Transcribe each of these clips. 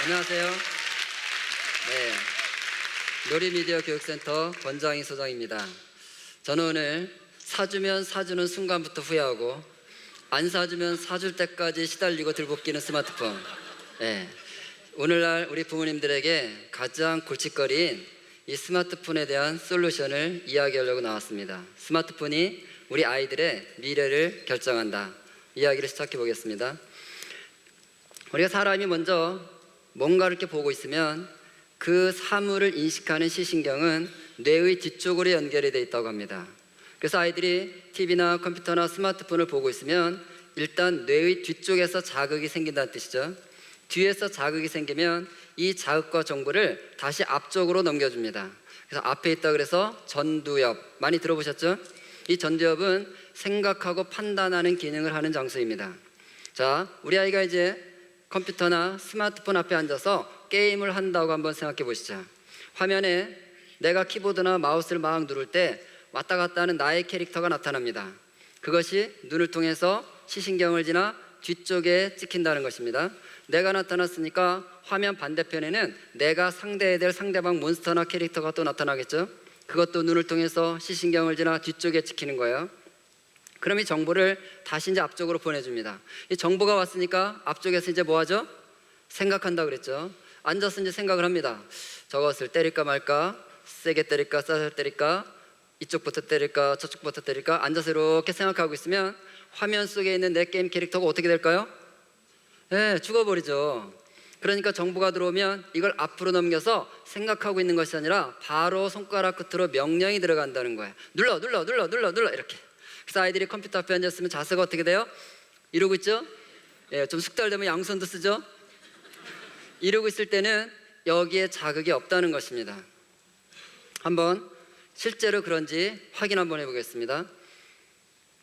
안녕하세요. 네, 놀이미디어 교육센터 권장희 소장입니다. 저는 오늘 사주면 사주는 순간부터 후회하고 안 사주면 사줄 때까지 시달리고 들고 끼는 스마트폰. 네, 오늘날 우리 부모님들에게 가장 골칫거리인 이 스마트폰에 대한 솔루션을 이야기하려고 나왔습니다. 스마트폰이 우리 아이들의 미래를 결정한다. 이야기를 시작해 보겠습니다. 우리가 사람이 먼저 뭔가를 이렇게 보고 있으면 그 사물을 인식하는 시신경은 뇌의 뒤쪽으로 연결이 되어 있다고 합니다. 그래서 아이들이 TV나 컴퓨터나 스마트폰을 보고 있으면 일단 뇌의 뒤쪽에서 자극이 생긴다는 뜻이죠. 뒤에서 자극이 생기면 이 자극과 정보를 다시 앞쪽으로 넘겨줍니다. 그래서 앞에 있다 그래서 전두엽, 많이 들어보셨죠? 이 전두엽은 생각하고 판단하는 기능을 하는 장소입니다. 자, 우리 아이가 이제 컴퓨터나 스마트폰 앞에 앉아서 게임을 한다고 한번 생각해 보시죠. 화면에 내가 키보드나 마우스를 막 누를 때 왔다 갔다 하는 나의 캐릭터가 나타납니다. 그것이 눈을 통해서 시신경을 지나 뒤쪽에 찍힌다는 것입니다. 내가 나타났으니까 화면 반대편에는 내가 상대해야 될 상대방 몬스터나 캐릭터가 또 나타나겠죠. 그것도 눈을 통해서 시신경을 지나 뒤쪽에 찍히는 거예요. 그럼 이 정보를 다시 이제 앞쪽으로 보내줍니다. 이 정보가 왔으니까 앞쪽에서 이제 뭐 하죠? 생각한다 그랬죠. 앉아서 이제 생각을 합니다. 저것을 때릴까 말까, 세게 때릴까, 싸게 때릴까, 이쪽부터 때릴까, 저쪽부터 때릴까. 앉아서 이렇게 생각하고 있으면 화면 속에 있는 내 게임 캐릭터가 어떻게 될까요? 네, 죽어버리죠. 그러니까 정보가 들어오면 이걸 앞으로 넘겨서 생각하고 있는 것이 아니라 바로 손가락 끝으로 명령이 들어간다는 거예요. 눌러 이렇게. 그래서 아이들이 컴퓨터 앞에 앉았으면 자세가 어떻게 돼요? 이러고 있죠? 예, 좀 숙달되면 양손도 쓰죠? 이러고 있을 때는 여기에 자극이 없다는 것입니다. 한번 실제로 그런지 확인 한번 해보겠습니다.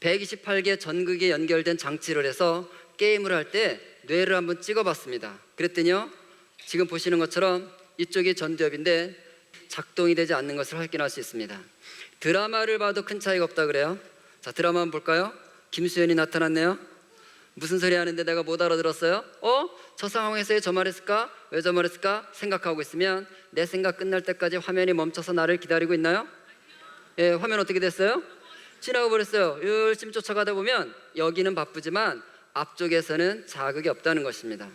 128개 전극에 연결된 장치를 해서 게임을 할 때 뇌를 한번 찍어봤습니다. 그랬더니요, 지금 보시는 것처럼 이쪽이 전두엽인데 작동이 되지 않는 것을 확인할 수 있습니다. 드라마를 봐도 큰 차이가 없다 그래요. 자, 드라마 한번 볼까요? 김수현이 나타났네요. 무슨 소리 하는데 내가 못 알아들었어요? 저 상황에서 왜 저 말했을까? 왜 저 말했을까? 생각하고 있으면 내 생각 끝날 때까지 화면이 멈춰서 나를 기다리고 있나요? 예, 화면 어떻게 됐어요? 지나가 버렸어요. 열심히 쫓아가다 보면 여기는 바쁘지만 앞쪽에서는 자극이 없다는 것입니다.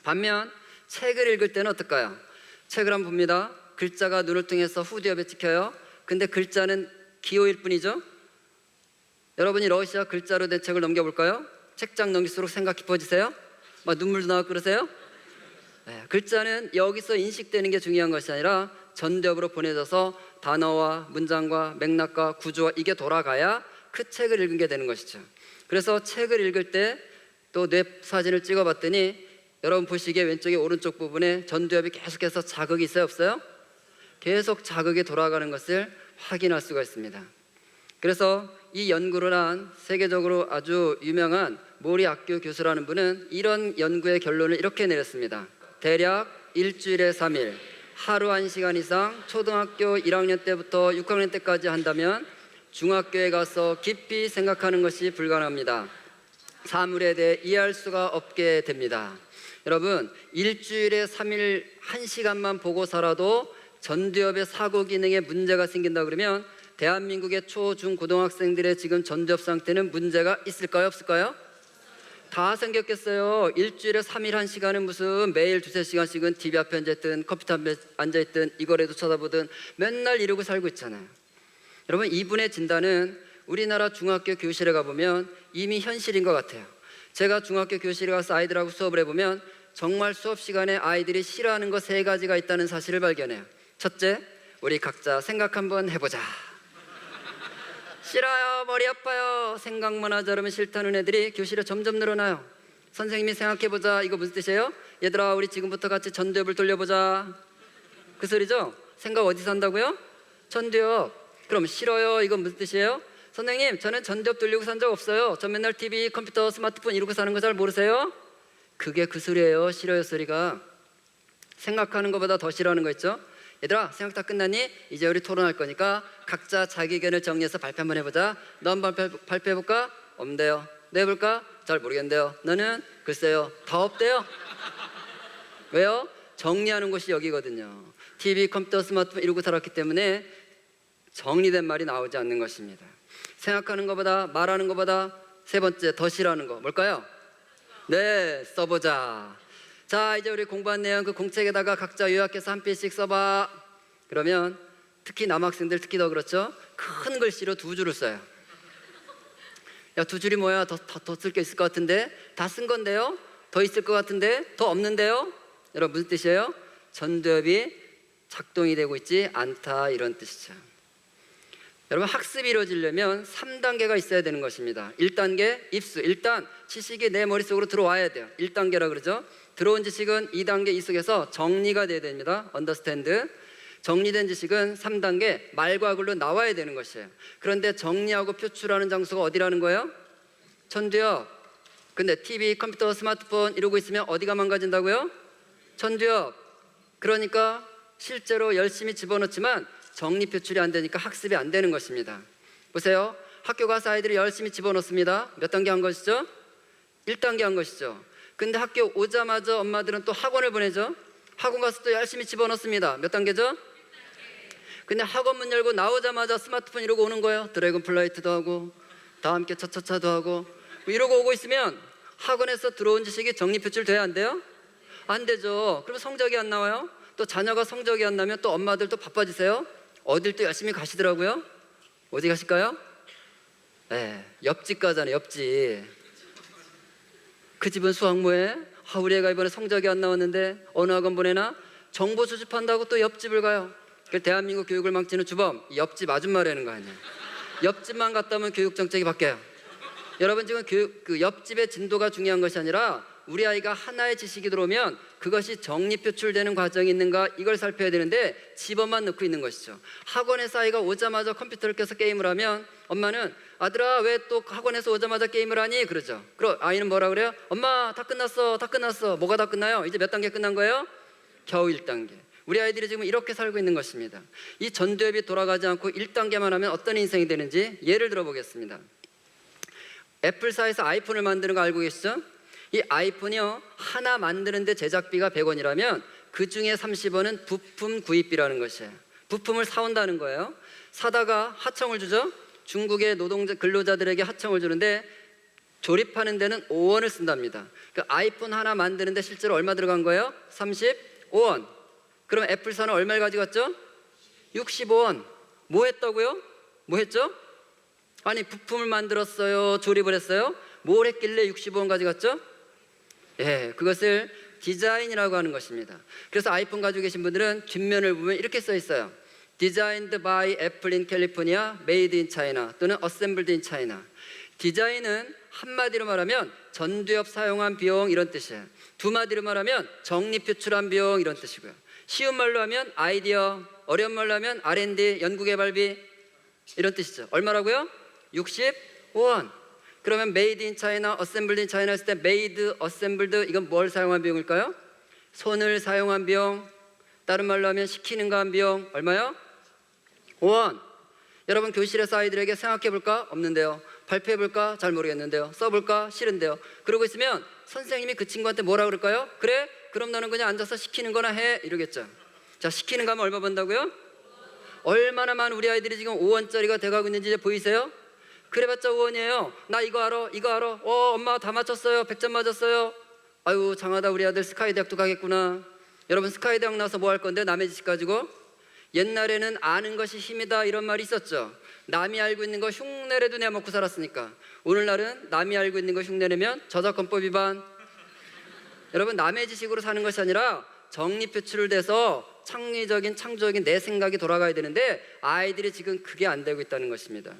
반면 책을 읽을 때는 어떨까요? 책을 한번 봅니다. 글자가 눈을 통해서 후두엽에 찍혀요. 근데 글자는 기호일 뿐이죠. 여러분이 러시아 글자로 된 책을 넘겨볼까요? 책장 넘길수록 생각 깊어지세요? 막 눈물도 나고 그러세요? 네, 글자는 여기서 인식되는 게 중요한 것이 아니라 전두엽으로 보내져서 단어와 문장과 맥락과 구조와 이게 돌아가야 그 책을 읽은 게 되는 것이죠. 그래서 책을 읽을 때 또 뇌 사진을 찍어봤더니 여러분 보시기에 왼쪽에 오른쪽 부분에 전두엽이 계속해서 자극이 있어요, 없어요? 계속 자극이 돌아가는 것을 확인할 수가 있습니다. 그래서 이 연구를 한 세계적으로 아주 유명한 모리 악교 교수라는 분은 이런 연구의 결론을 이렇게 내렸습니다. 대략 일주일에 3일, 하루 1시간 이상 초등학교 1학년 때부터 6학년 때까지 한다면 중학교에 가서 깊이 생각하는 것이 불가능합니다. 사물에 대해 이해할 수가 없게 됩니다. 여러분, 일주일에 3일 1시간만 보고 살아도 전두엽의 사고 기능에 문제가 생긴다 그러면 대한민국의 초, 중, 고등학생들의 지금 전두엽 상태는 문제가 있을까요, 없을까요? 다 생겼겠어요. 일주일에 3일 1시간은 무슨 매일 2~3시간씩은 TV 앞에 앉아있든 컴퓨터 앞에 앉아있든 이거라도 쳐다보든 맨날 이러고 살고 있잖아요. 여러분, 이분의 진단은 우리나라 중학교 교실에 가보면 이미 현실인 것 같아요. 제가 중학교 교실에 가서 아이들하고 수업을 해보면 정말 수업 시간에 아이들이 싫어하는 거 3가지가 있다는 사실을 발견해요. 첫째, 우리 각자 생각 한번 해보자. 싫어요, 머리 아파요, 생각만 하자 그러면 싫다는 애들이 교실에 점점 늘어나요. 선생님이 생각해보자, 이거 무슨 뜻이에요? 얘들아, 우리 지금부터 같이 전두엽을 돌려보자, 그 소리죠? 생각 어디서 한다고요? 전두엽. 그럼 싫어요, 이건 무슨 뜻이에요? 선생님, 저는 전두엽 돌리고 산 적 없어요. 전 맨날 TV, 컴퓨터, 스마트폰 이러고 사는 거 잘 모르세요? 그게 그 소리예요. 싫어요 소리가. 생각하는 것보다 더 싫어하는 거 있죠? 얘들아, 생각 다 끝났니? 이제 우리 토론할 거니까 각자 자기 의견을 정리해서 발표 한번 해보자. 너 한번 발표해볼까? 없는데요. 너 해볼까? 잘 모르겠는데요. 너는? 글쎄요. 다 없대요. 왜요? 정리하는 곳이 여기거든요. TV, 컴퓨터, 스마트폰 이러고 살았기 때문에 정리된 말이 나오지 않는 것입니다. 생각하는 것보다, 말하는 것보다 세 번째 더 싫어하는 거 뭘까요? 네, 써보자. 자, 이제 우리 공부한 내용 그 공책에다가 각자 요약해서 한 페이지씩 써봐. 그러면 특히 남학생들 특히 더 그렇죠. 큰 글씨로 두 줄을 써요. 야, 두 줄이 뭐야? 더 쓸 게 있을 것 같은데? 다 쓴 건데요? 더 있을 것 같은데? 더 없는데요? 여러분 무슨 뜻이에요? 전두엽이 작동이 되고 있지 않다 이런 뜻이죠. 여러분 학습이 이루어지려면 3단계가 있어야 되는 것입니다. 1단계 입수. 일단 지식이 내 머릿속으로 들어와야 돼요. 1단계라 그러죠. 들어온 지식은 2단계 이 속에서 정리가 돼야 됩니다. understand. 정리된 지식은 3단계 말과 글로 나와야 되는 것이에요. 그런데 정리하고 표출하는 장소가 어디라는 거예요? 전두엽. 근데 TV, 컴퓨터, 스마트폰 이러고 있으면 어디가 망가진다고요? 전두엽. 그러니까 실제로 열심히 집어넣지만 정리 표출이 안 되니까 학습이 안 되는 것입니다. 보세요. 학교 가서 아이들이 열심히 집어넣습니다. 몇 단계 한 것이죠? 1단계 한 것이죠. 근데 학교 오자마자 엄마들은 또 학원을 보내죠. 학원 가서 또 열심히 집어넣습니다. 몇 단계죠? 근데 학원 문 열고 나오자마자 스마트폰 이러고 오는 거예요. 드래곤 플라이트도 하고 다 함께 차차차도 하고 뭐 이러고 오고 있으면 학원에서 들어온 지식이 정리 표출돼야 안 돼요? 안 되죠. 그러면 성적이 안 나와요. 또 자녀가 성적이 안 나면 또 엄마들 또 바빠지세요. 어딜 또 열심히 가시더라고요. 어디 가실까요? 네, 옆집 가잖아요. 옆집. 그 집은 수학 뭐해? 우리 애가 이번에 성적이 안 나왔는데 어느 학원 보내나? 정보 수집한다고 또 옆집을 가요. 그 대한민국 교육을 망치는 주범 옆집 아줌마라는 거 아니에요. 옆집만 갔다 오면 교육 정책이 바뀌어요. 여러분 지금 그 옆집의 진도가 중요한 것이 아니라 우리 아이가 하나의 지식이 들어오면 그것이 정리 표출되는 과정이 있는가 이걸 살펴야 되는데 집어만 넣고 있는 것이죠. 학원에서 아이가 오자마자 컴퓨터를 켜서 게임을 하면 엄마는 아들아 왜 또 학원에서 오자마자 게임을 하니? 그러죠. 그럼 아이는 뭐라 그래요? 엄마 다 끝났어 다 끝났어. 뭐가 다 끝나요? 이제 몇 단계 끝난 거예요? 겨우 1단계. 우리 아이들이 지금 이렇게 살고 있는 것입니다. 이 전두엽이 돌아가지 않고 1단계만 하면 어떤 인생이 되는지 예를 들어 보겠습니다. 애플사에서 아이폰을 만드는 거 알고 계시죠? 이 아이폰이요 하나 만드는데 제작비가 100원이라면 그 중에 30원은 부품 구입비라는 것이에요. 부품을 사온다는 거예요. 사다가 하청을 주죠. 중국의 근로자들에게 하청을 주는데 조립하는 데는 5원을 쓴답니다. 그 아이폰 하나 만드는데 실제로 얼마 들어간 거예요? 35원. 그럼 애플사는 얼마를 가져갔죠? 65원. 뭐 했다고요? 뭐 했죠? 아니 부품을 만들었어요? 조립을 했어요? 뭘 했길래 65원 가져갔죠? 예, 그것을 디자인이라고 하는 것입니다. 그래서 아이폰 가지고 계신 분들은 뒷면을 보면 이렇게 써 있어요. Designed by Apple in California, Made in China 또는 Assembled in China. 디자인은 한마디로 말하면 전두엽 사용한 비용 이런 뜻이에요. 두 마디로 말하면 정리 표출한 비용 이런 뜻이고요. 쉬운 말로 하면 아이디어, 어려운 말로 하면 R&D, 연구개발비 이런 뜻이죠. 얼마라고요? 65원. 그러면 made in China, assembled in China 했을 때 made, assembled 이건 뭘 사용한 비용일까요? 손을 사용한 비용. 다른 말로 하면 시키는 거 한 비용 얼마요? 5원. 여러분 교실에서 아이들에게 생각해 볼까? 없는데요. 발표해 볼까? 잘 모르겠는데요. 써볼까? 싫은데요. 그러고 있으면 선생님이 그 친구한테 뭐라 그럴까요? 그래? 그럼 너는 그냥 앉아서 시키는 거나 해 이러겠죠. 자, 시키는 거 하면 얼마 번다고요? 얼마나 많은 우리 아이들이 지금 5원짜리가 돼가고 있는지 이제 보이세요? 그래봤자 5원이에요. 나 이거 알아 이거 알아. 엄마 다 맞췄어요. 100점 맞았어요. 아유 장하다 우리 아들 스카이대학도 가겠구나. 여러분 스카이대학 나와서 뭐 할 건데 남의 지식 가지고? 옛날에는 아는 것이 힘이다 이런 말이 있었죠. 남이 알고 있는 거 흉내내도 내가 먹고 살았으니까. 오늘날은 남이 알고 있는 거 흉내내면 저작권법 위반. 여러분 남의 지식으로 사는 것이 아니라 정리 표출을 돼서 창의적인 창조적인 내 생각이 돌아가야 되는데 아이들이 지금 그게 안 되고 있다는 것입니다.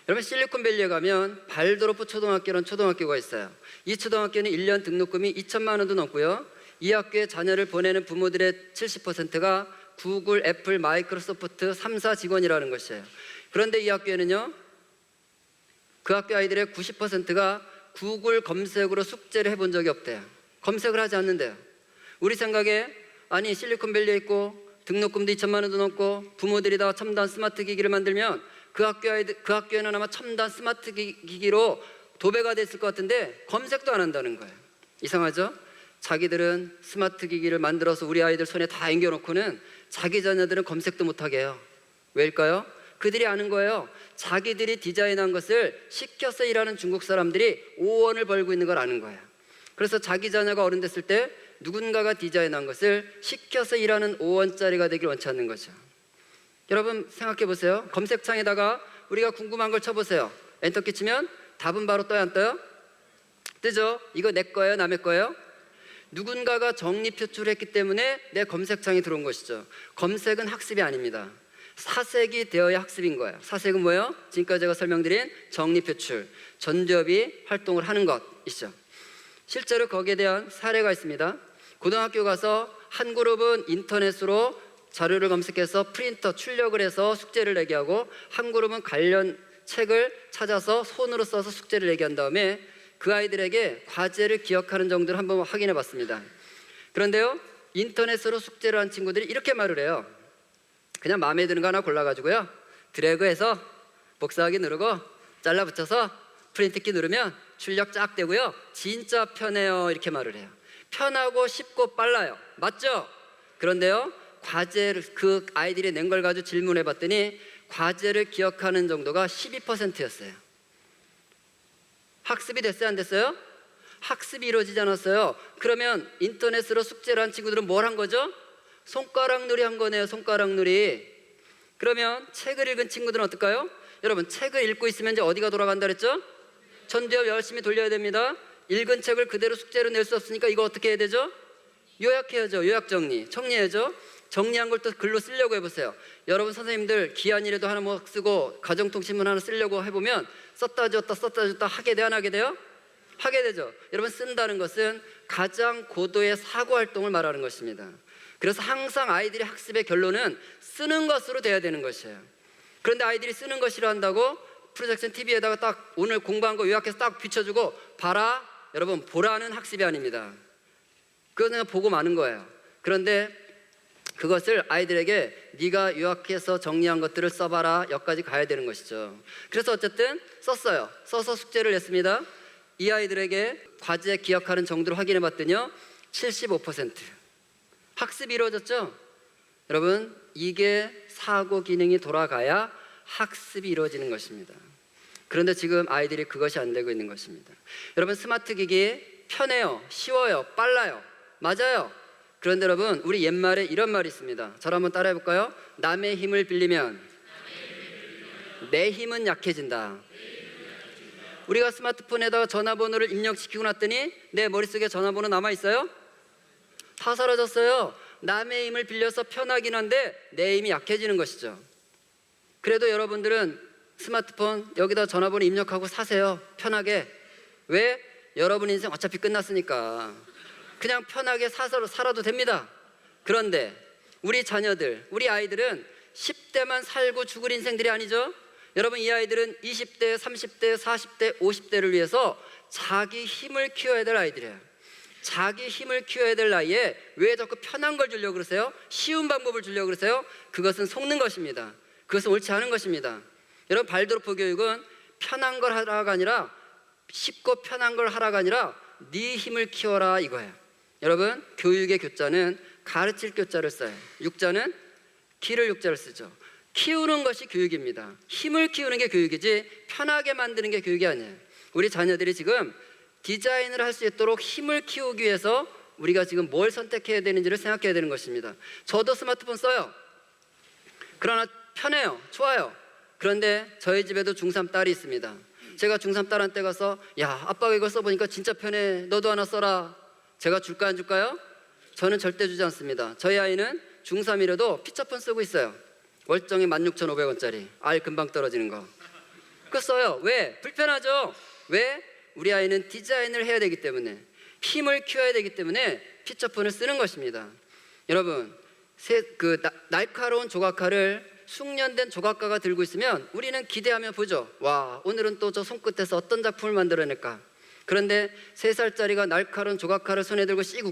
여러분 실리콘밸리에 가면 발도로프 초등학교라는 초등학교가 있어요. 이 초등학교는 1년 등록금이 2천만 원도 넘고요. 이 학교에 자녀를 보내는 부모들의 70%가 구글, 애플, 마이크로소프트 3사 직원이라는 것이에요. 그런데 이 학교에는요 그 학교 아이들의 90%가 구글 검색으로 숙제를 해본 적이 없대요. 검색을 하지 않는데요. 우리 생각에 아니 실리콘밸리에 있고 등록금도 2천만 원도 넘고 부모들이 다 첨단 스마트 기기를 만들면 그 학교에는 아마 첨단 스마트 기기로 도배가 됐을 것 같은데 검색도 안 한다는 거예요. 이상하죠? 자기들은 스마트 기기를 만들어서 우리 아이들 손에 다 앵겨놓고는 자기 자녀들은 검색도 못하게 해요. 왜일까요? 그들이 아는 거예요. 자기들이 디자인한 것을 시켜서 일하는 중국 사람들이 5원을 벌고 있는 걸 아는 거예요. 그래서 자기 자녀가 어른 됐을 때 누군가가 디자인한 것을 시켜서 일하는 5원짜리가 되길 원치 않는 거죠. 여러분 생각해 보세요. 검색창에다가 우리가 궁금한 걸 쳐보세요. 엔터키 치면 답은 바로 떠요, 안 떠요? 뜨죠? 이거 내 거예요, 남의 거예요? 누군가가 정리 표출했기 때문에 내 검색창에 들어온 것이죠. 검색은 학습이 아닙니다. 사색이 되어야 학습인 거예요. 사색은 뭐예요? 지금까지 제가 설명드린 정리 표출, 전두엽이 활동을 하는 것이죠. 실제로 거기에 대한 사례가 있습니다. 고등학교 가서 한 그룹은 인터넷으로 자료를 검색해서 프린터 출력을 해서 숙제를 내게 하고, 한 그룹은 관련 책을 찾아서 손으로 써서 숙제를 내게 한 다음에 그 아이들에게 과제를 기억하는 정도를 한번 확인해 봤습니다. 그런데요, 인터넷으로 숙제를 한 친구들이 이렇게 말을 해요. 그냥 마음에 드는 거 하나 골라가지고요, 드래그해서 복사하기 누르고 잘라 붙여서 프린트키 누르면 출력 쫙 되고요, 진짜 편해요, 이렇게 말을 해요. 편하고 쉽고 빨라요. 맞죠? 그런데요, 과제를 그 아이들이 낸 걸 가지고 질문해 봤더니 과제를 기억하는 정도가 12%였어요. 학습이 됐어요, 안 됐어요? 학습이 이루어지지 않았어요. 그러면 인터넷으로 숙제를 한 친구들은 뭘 한 거죠? 손가락 놀이 한 거네요, 손가락 놀이. 그러면 책을 읽은 친구들은 어떨까요? 여러분, 책을 읽고 있으면 이제 어디가 돌아간다 그랬죠? 전두엽 열심히 돌려야 됩니다. 읽은 책을 그대로 숙제로 낼 수 없으니까 이거 어떻게 해야 되죠? 요약해야죠. 요약 정리, 정리해야죠. 정리한 걸 또 글로 쓰려고 해보세요. 여러분 선생님들 기한이라도 하나 뭐 쓰고 가정통신문 하나 쓰려고 해보면 썼다 지웠다 하게 돼요, 안 하게 돼요? 하게 되죠. 여러분, 쓴다는 것은 가장 고도의 사고활동을 말하는 것입니다. 그래서 항상 아이들이 학습의 결론은 쓰는 것으로 돼야 되는 것이에요. 그런데 아이들이 쓰는 거 싫어한다고 프로젝션 TV에다가 딱 오늘 공부한 거 요약해서 딱 비춰주고 봐라, 여러분, 보라는 학습이 아닙니다. 그거 그냥 보고 마는 거예요. 그런데 그것을 아이들에게 네가 요약해서 정리한 것들을 써봐라, 여기까지 가야 되는 것이죠. 그래서 어쨌든 썼어요. 써서 숙제를 냈습니다. 이 아이들에게 과제 기억하는 정도를 확인해 봤더니요, 75%. 학습이 이루어졌죠? 여러분, 이게 사고 기능이 돌아가야 학습이 이루어지는 것입니다. 그런데 지금 아이들이 그것이 안 되고 있는 것입니다. 여러분, 스마트 기기 편해요, 쉬워요, 빨라요. 맞아요. 그런데 여러분, 우리 옛말에 이런 말이 있습니다. 저를 한번 따라해 볼까요? 남의 힘을 빌리면 내 힘은 약해진다. 우리가 스마트폰에다가 전화번호를 입력시키고 났더니 내 머릿속에 전화번호 남아있어요? 다 사라졌어요. 남의 힘을 빌려서 편하긴 한데 내 힘이 약해지는 것이죠. 그래도 여러분들은 스마트폰 여기다 전화번호 입력하고 사세요, 편하게. 왜? 여러분 인생 어차피 끝났으니까 그냥 편하게 살아도 됩니다. 그런데 우리 자녀들, 우리 아이들은 10대만 살고 죽을 인생들이 아니죠. 여러분, 이 아이들은 20대, 30대, 40대, 50대를 위해서 자기 힘을 키워야 될 아이들이에요. 자기 힘을 키워야 될 나이에 왜 자꾸 편한 걸 주려고 그러세요? 쉬운 방법을 주려고 그러세요? 그것은 속는 것입니다. 그것은 옳지 않은 것입니다. 여러분, 발도르프 교육은 편한 걸 하라가 아니라, 쉽고 편한 걸 하라가 아니라 네 힘을 키워라, 이거예요. 여러분, 교육의 교자는 가르칠 교자를 써요. 육자는 기를 육자를 쓰죠. 키우는 것이 교육입니다. 힘을 키우는 게 교육이지 편하게 만드는 게 교육이 아니에요. 우리 자녀들이 지금 디자인을 할 수 있도록 힘을 키우기 위해서 우리가 지금 뭘 선택해야 되는지를 생각해야 되는 것입니다. 저도 스마트폰 써요. 그러나 편해요, 좋아요. 그런데 저희 집에도 중3 딸이 있습니다. 제가 중3 딸한테 가서 야, 아빠가 이걸 써보니까 진짜 편해, 너도 하나 써라. 제가 줄까 안 줄까요? 저는 절대 주지 않습니다. 저희 아이는 중3이라도 피처폰 쓰고 있어요. 월정이 16,500원짜리 알 금방 떨어지는 거. 그거 써요. 왜? 불편하죠? 왜? 우리 아이는 디자인을 해야 되기 때문에, 힘을 키워야 되기 때문에 피처폰을 쓰는 것입니다. 여러분, 날카로운 조각칼을 숙련된 조각가가 들고 있으면 우리는 기대하며 보죠. 와, 오늘은 또 저 손끝에서 어떤 작품을 만들어낼까. 그런데 3살짜리가 날카로운 조각칼을 손에 들고 씩